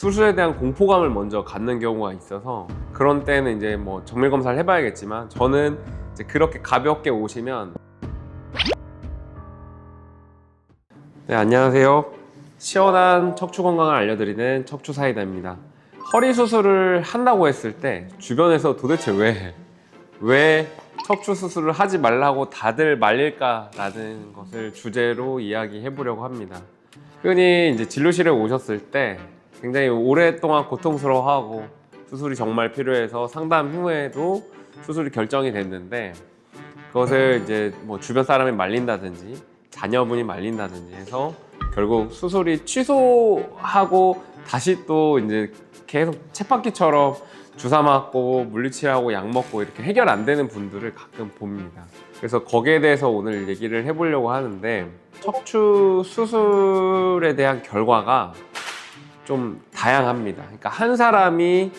수술에 대한 공포감을 먼저 갖는 경우가 있어서 그런 때는 이제 뭐 정밀 검사를 해봐야겠지만 저는 이제 그렇게 가볍게 오시면 네, 안녕하세요. 시원한 척추 건강을 알려드리는 척추 사이다입니다. 허리 수술을 한다고 했을 때 주변에서 도대체 왜 척추 수술을 하지 말라고 다들 말릴까라는 것을 주제로 이야기해 보려고 합니다. 흔히 이제 진료실에 오셨을 때 굉장히 오랫동안 고통스러워하고 수술이 정말 필요해서 상담 후에도 수술이 결정이 됐는데 그것을 이제 뭐 주변 사람이 말린다든지 자녀분이 말린다든지 해서 결국 수술이 취소하고 다시 또 이제 계속 쳇바퀴처럼 주사 맞고 물리치료하고 약 먹고 이렇게 해결 안 되는 분들을 가끔 봅니다. 그래서 거기에 대해서 오늘 얘기를 해보려고 하는데 척추 수술에 대한 결과가 좀 다양합니다. 그러니까 한 사람이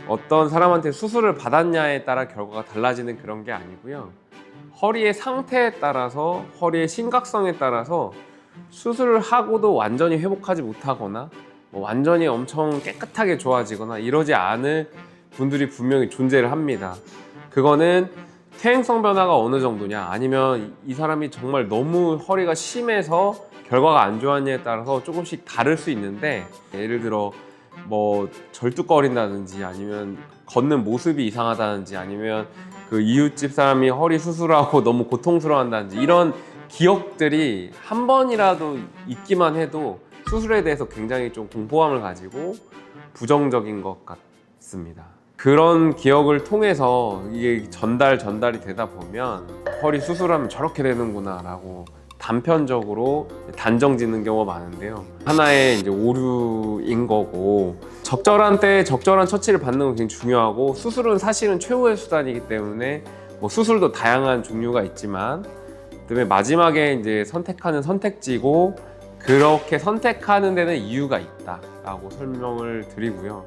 어떤 사람한테 수술을 받았냐에 따라 결과가 달라지는 그런 게 아니고요. 허리의 상태에 따라서 허리의 심각성에 따라서 수술을 하고도 완전히 회복하지 못하거나 뭐 완전히 엄청 깨끗하게 좋아지거나 이러지 않을 분들이 분명히 존재를 합니다. 그거는 퇴행성 변화가 어느 정도냐 아니면 이 사람이 정말 너무 허리가 심해서 결과가 안 좋았냐에 따라서 조금씩 다를 수 있는데 예를 들어 뭐 절뚝거린다든지 아니면 걷는 모습이 이상하다든지 아니면 그 이웃집 사람이 허리 수술하고 너무 고통스러워한다든지 이런 기억들이 한 번이라도 있기만 해도 수술에 대해서 굉장히 좀 공포감을 가지고 부정적인 것 같습니다. 그런 기억을 통해서 이게 전달이 되다 보면 허리 수술하면 저렇게 되는구나 라고 단편적으로 단정 짓는 경우가 많은데요. 하나의 이제 오류인 거고 적절한 때에 적절한 처치를 받는 건 굉장히 중요하고 수술은 사실은 최후의 수단이기 때문에 뭐 수술도 다양한 종류가 있지만 그다음에 마지막에 이제 선택하는 선택지고 그렇게 선택하는 데는 이유가 있다라고 설명을 드리고요.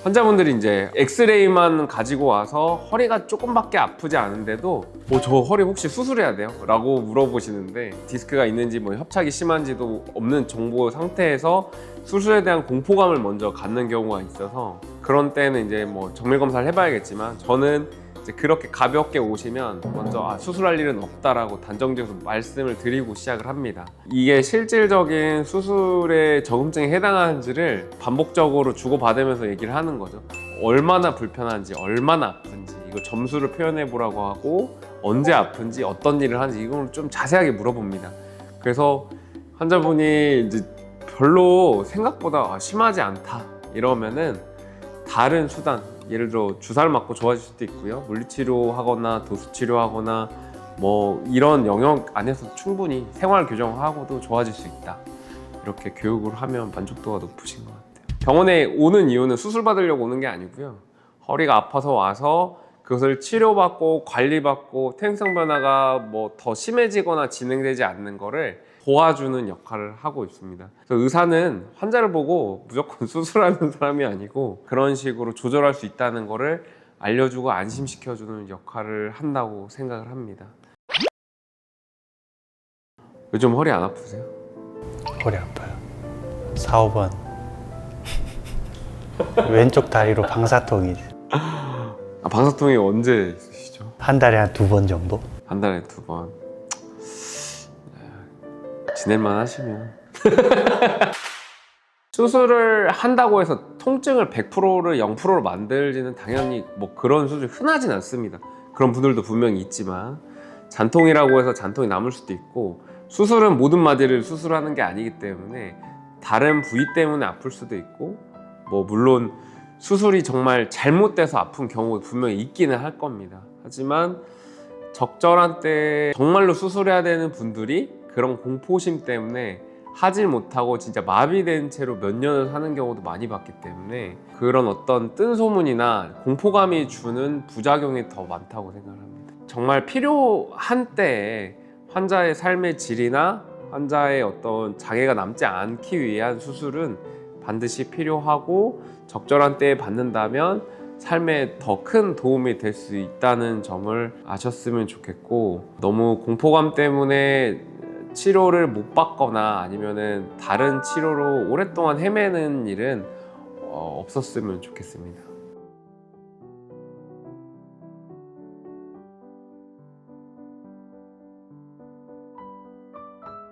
환자분들이 이제 엑스레이만 가지고 와서 허리가 조금밖에 아프지 않은데도 뭐 저 허리 혹시 수술해야 돼요? 라고 물어보시는데 디스크가 있는지 뭐 협착이 심한지도 없는 정보 상태에서 수술에 대한 공포감을 먼저 갖는 경우가 있어서 그런 때는 이제 뭐 정밀 검사를 해봐야겠지만 저는 이제 그렇게 가볍게 오시면 먼저 수술할 일은 없다라고 단정지어서 말씀을 드리고 시작을 합니다. 이게 실질적인 수술에 적응증에 해당하는지를 반복적으로 주고받으면서 얘기를 하는 거죠. 얼마나 불편한지, 얼마나 아픈지 이거 점수를 표현해 보라고 하고 언제 아픈지, 어떤 일을 하는지 이걸 좀 자세하게 물어봅니다. 그래서 환자분이 이제 별로 생각보다 심하지 않다 이러면은 다른 수단 예를 들어 주사를 맞고 좋아질 수도 있고요. 물리치료 하거나 도수치료 하거나 뭐 이런 영역 안에서 충분히 생활 교정하고도 좋아질 수 있다. 이렇게 교육을 하면 만족도가 높으신 것 같아요. 병원에 오는 이유는 수술 받으려고 오는 게 아니고요. 허리가 아파서 와서 그것을 치료받고 관리받고 퇴행성 변화가 뭐 더 심해지거나 진행되지 않는 거를 도와주는 역할을 하고 있습니다. 그래서 의사는 환자를 보고 무조건 수술하는 사람이 아니고 그런 식으로 조절할 수 있다는 거를 알려주고 안심시켜주는 역할을 한다고 생각을 합니다. 요즘 허리 안 아프세요? 허리 아파요. 4, 5번 왼쪽 다리로 방사통이 방사통이 언제 있으시죠? 한 달에 한 2번 정도? 한 달에 2번. 지낼만 하시면 수술을 한다고 해서 통증을 100%를 0%로 만들지는 당연히 뭐 그런 수술이 흔하진 않습니다. 그런 분들도 분명히 있지만 잔통이라고 해서 잔통이 남을 수도 있고 수술은 모든 마디를 수술하는 게 아니기 때문에 다른 부위 때문에 아플 수도 있고 뭐 물론 수술이 정말 잘못돼서 아픈 경우도 분명히 있기는 할 겁니다. 하지만 적절한 때 정말로 수술해야 되는 분들이 그런 공포심 때문에 하질 못하고 진짜 마비된 채로 몇 년을 사는 경우도 많이 봤기 때문에 그런 어떤 뜬소문이나 공포감이 주는 부작용이 더 많다고 생각합니다. 정말 필요한 때에 환자의 삶의 질이나 환자의 어떤 장애가 남지 않기 위한 수술은 반드시 필요하고 적절한 때에 받는다면 삶에 더 큰 도움이 될 수 있다는 점을 아셨으면 좋겠고 너무 공포감 때문에 치료를 못 받거나 아니면은 다른 치료로 오랫동안 헤매는 일은 없었으면 좋겠습니다.